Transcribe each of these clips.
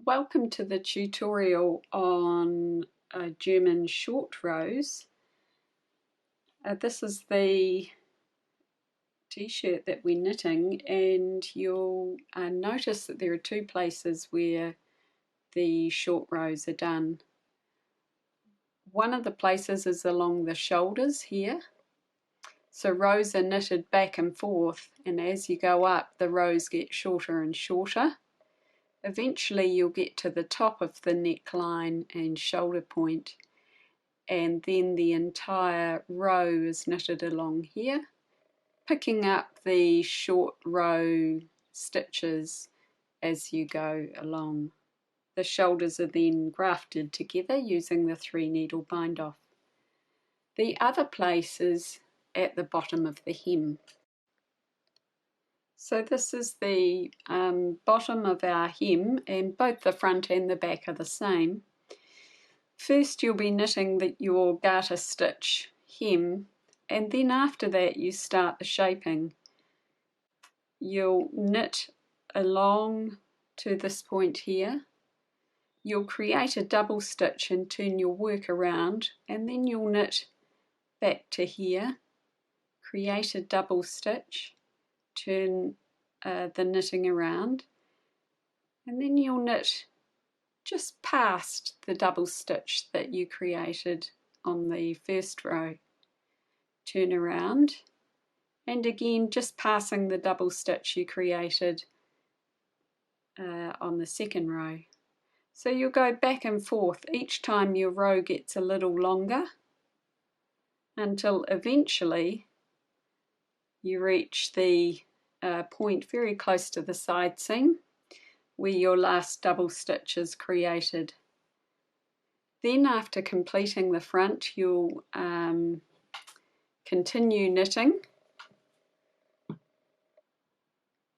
Welcome to the tutorial on German short rows. This is the t-shirt that we're knitting, and you'll notice that there are two places where the short rows are done. One of the places is along the shoulders here. So rows are knitted back and forth, and as you go up the rows get shorter and shorter. Eventually you'll get to the top of the neckline and shoulder point, and then the entire row is knitted along here, picking up the short row stitches as you go along. The shoulders are then grafted together using the 3-needle bind off. The other place is at the bottom of the hem. So this is the bottom of our hem, and both the front and the back are the same. First you'll be knitting your garter stitch hem, and then after that you start the shaping. You'll knit along to this point here. You'll create a double stitch and turn your work around, and then you'll knit back to here, create a double stitch, turn the knitting around, and then you'll knit just past the double stitch that you created on the first row. Turn around, and again just passing the double stitch you created on the second row. So you'll go back and forth each time your row gets a little longer, until eventually you reach the point very close to the side seam where your last double stitch is created. Then after completing the front, you'll continue knitting,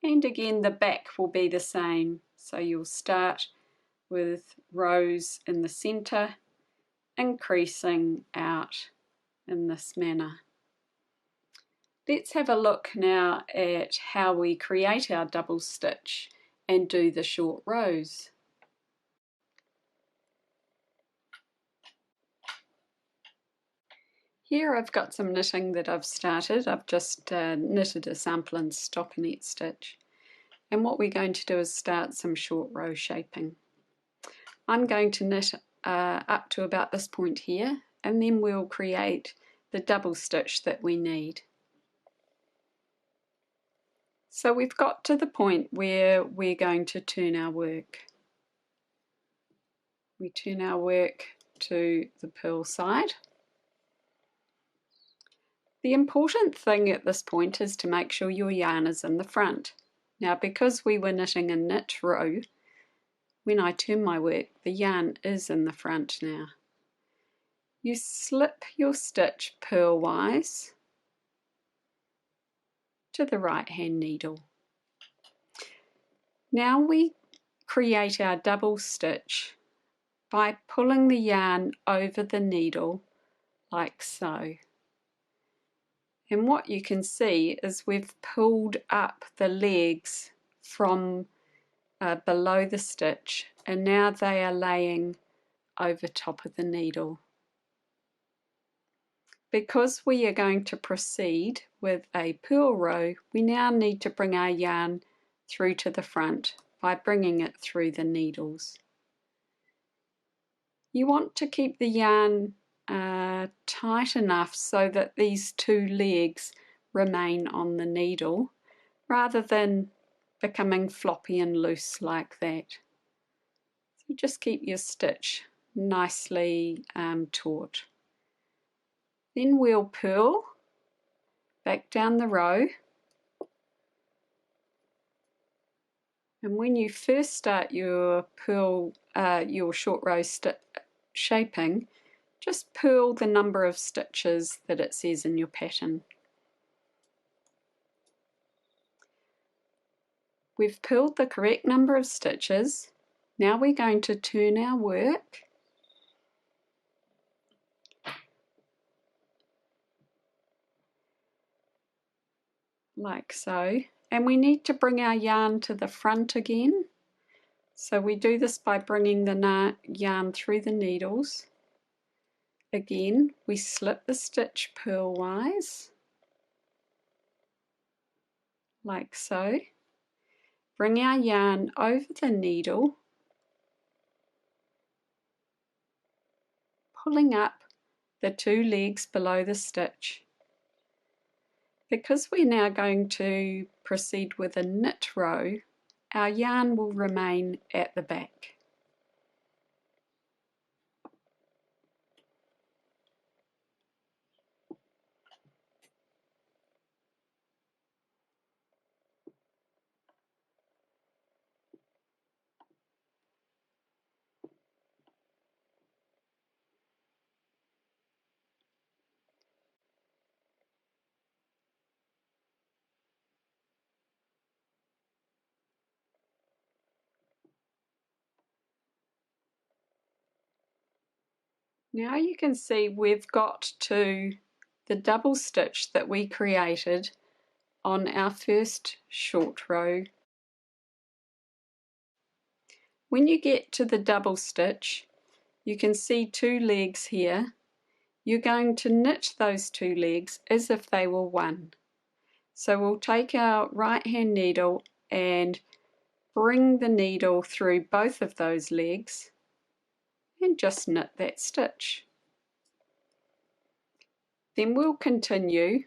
and again the back will be the same. So you'll start with rows in the center, increasing out in this manner. Let's have a look now at how we create our double stitch and do the short rows. Here I've got some knitting that I've started. I've just knitted a sample and stockinette stitch, and what we're going to do is start some short row shaping. I'm going to knit up to about this point here, and then we'll create the double stitch that we need. So we've got to the point where we're going to turn our work. We turn our work to the purl side. The important thing at this point is to make sure your yarn is in the front. Now, because we were knitting a knit row, when I turn my work, the yarn is in the front now. You slip your stitch purlwise to the right hand needle. Now we create our double stitch by pulling the yarn over the needle like so. And what you can see is we've pulled up the legs from below the stitch, and now they are laying over top of the needle. Because we are going to proceed with a purl row, we now need to bring our yarn through to the front by bringing it through the needles. You want to keep the yarn tight enough so that these two legs remain on the needle, rather than becoming floppy and loose like that. So just keep your stitch nicely taut. Then we'll purl back down the row, and when you first start your purl, your short row shaping, just purl the number of stitches that it says in your pattern. We've purled the correct number of stitches. Now we're going to turn our work like so, and we need to bring our yarn to the front again. So we do this by bringing the yarn through the needles. Again, we slip the stitch purlwise, like so. Bring our yarn over the needle, pulling up the two legs below the stitch. Because we're now going to proceed with a knit row, our yarn will remain at the back. Now you can see we've got to the double stitch that we created on our first short row. When you get to the double stitch, you can see two legs here. You're going to knit those two legs as if they were one. So we'll take our right hand needle and bring the needle through both of those legs and just knit that stitch. Then we'll continue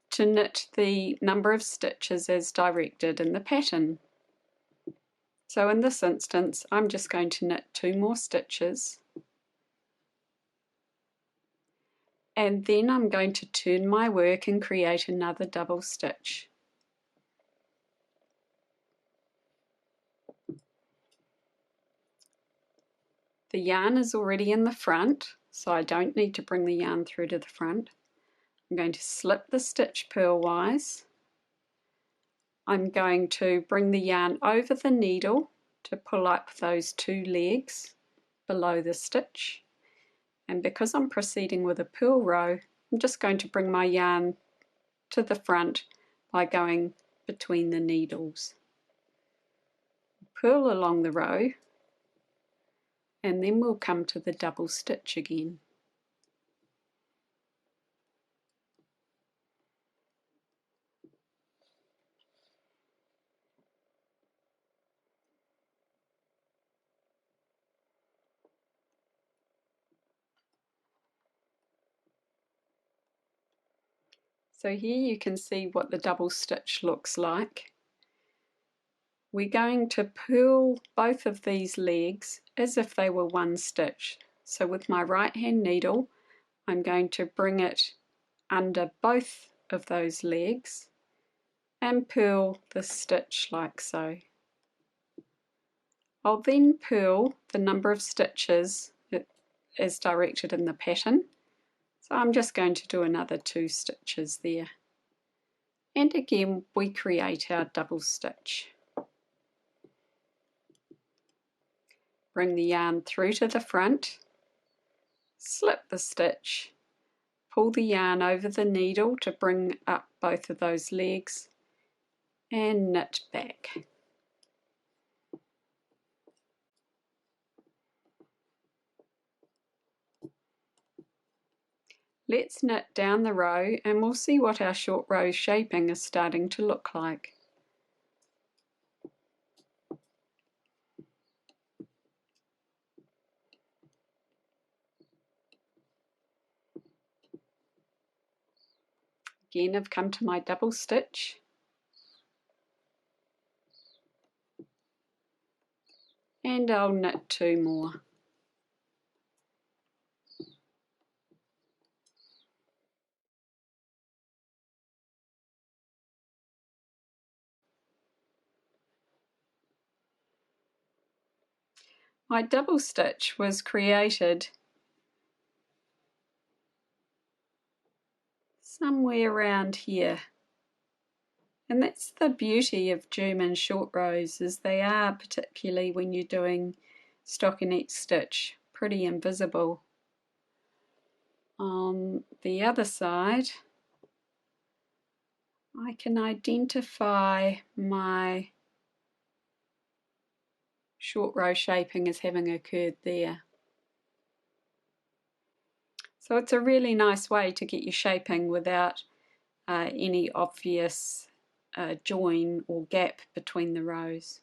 to knit the number of stitches as directed in the pattern. So in this instance, I'm just going to knit 2 more stitches, and then I'm going to turn my work and create another double stitch. The yarn is already in the front, so I don't need to bring the yarn through to the front. I'm going to slip the stitch purlwise. I'm going to bring the yarn over the needle to pull up those 2 legs below the stitch. And because I'm proceeding with a purl row, I'm just going to bring my yarn to the front by going between the needles. Purl along the row, and then we'll come to the double stitch again. So here you can see what the double stitch looks like. We're going to purl both of these legs as if they were one stitch. So with my right hand needle, I'm going to bring it under both of those legs and purl the stitch like so. I'll then purl the number of stitches as directed in the pattern. So I'm just going to do another 2 stitches there. And again, we create our double stitch. Bring the yarn through to the front, slip the stitch, pull the yarn over the needle to bring up both of those legs, and knit back. Let's knit down the row and we'll see what our short row shaping is starting to look like. Again, I've come to my double stitch, and I'll knit 2 more. My double stitch was created somewhere around here. And that's the beauty of German short rows, is they are, particularly when you're doing stockinette stitch, pretty invisible. On the other side, I can identify my short row shaping is having occurred there. So it's a really nice way to get your shaping without any obvious join or gap between the rows.